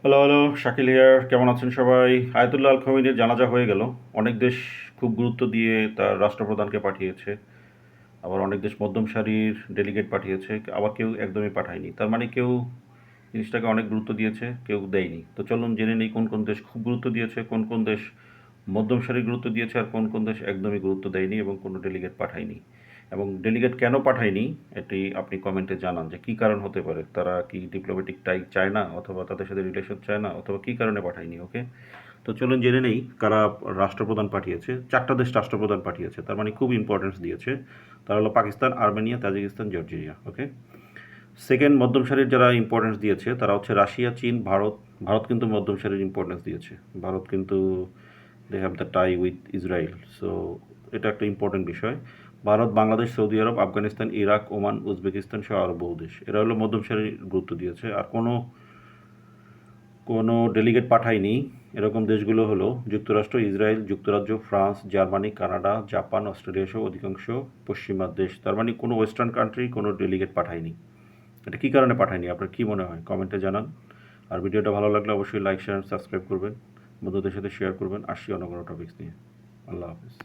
Hello, hello, Shakil here. কেমন আছেন সবাই? আয়াতুল্লাহ আল খামেনির জানাজা হয়ে গেল। অনেক দেশ খুব গুরুত্ব দিয়ে তার রাষ্ট্রপ্রধানকে পাঠিয়েছে। আবার অনেক দেশ মধ্যম সারির ডেলিগেট পাঠিয়েছে। আবার কেউ একদমই পাঠায়নি। তার মানে কেউ জিনিসটাকে অনেক গুরুত্ব দিয়েছে, কেউ দেয়নি। তো চলুন জেনে নিই কোন কোন দেশ খুব গুরুত্ব দিয়েছে, কোন কোন দেশ মধ্যম সারির গুরুত্ব দিয়েছে, আর কোন কোন দেশ একদমই গুরুত্ব দেয়নি এবং কোনো ডেলিগেট পাঠায়নি। এবং ডেলিগেট কেন পাঠায়নি এটি আপনি কমেন্টে জানান যে কী কারণ হতে পারে। তারা কি ডিপ্লোম্যাটিক টাই চায় না, অথবা তাদের সাথে রিলেশন চায় না, অথবা কী কারণে পাঠায়নি। ওকে, তো চলুন জেনে নেই কারা রাষ্ট্রপ্রধান পাঠিয়েছে। 4টা দেশ রাষ্ট্রপ্রধান পাঠিয়েছে, তার মানে খুব ইম্পর্টেন্স দিয়েছে। তারা হলো পাকিস্তান, আর্মেনিয়া, তাজিকিস্তান, জর্জিয়া। ওকে, সেকেন্ড মধ্যম সারির যারা ইম্পর্টেন্স দিয়েছে তারা হচ্ছে রাশিয়া, চীন, ভারত। ভারত কিন্তু মধ্যম সারির ইম্পর্টেন্স দিয়েছে। ভারত কিন্তু they have the tie with Israel, so এটা একটা ইম্পর্টেন্ট বিষয়। Bharat, Bangladesh, Saudi Arab, Afghanistan, Iraq, Oman, Uzbekistan সহ আরও বহু দেশ, এরা হলো মধ্যম সারির গুরুত্ব দিয়েছে। আর কোনো কোনো ডেলিগেট পাঠায়নি এরকম দেশগুলো হলো যুক্তরাষ্ট্র, ইসরায়েল, যুক্তরাজ্য, France, Germany, Canada, Japan, Australia সহ অধিকাংশ পশ্চিমা দেশ। তার মানে কোনো ওয়েস্টার্ন কান্ট্রি কোনো ডেলিগেট পাঠায়নি। এটা কী কারণে পাঠায়নি, আপনার কী মনে হয় কমেন্টে জানান। আর ভিডিওটা ভালো লাগলে অবশ্যই লাইক, শেয়ার, সাবস্ক্রাইব করবেন, বন্ধুদের সাথে শেয়ার করবেন। আসছি অন্য কোনো টপিক্স নিয়ে। আল্লাহ হাফিজ।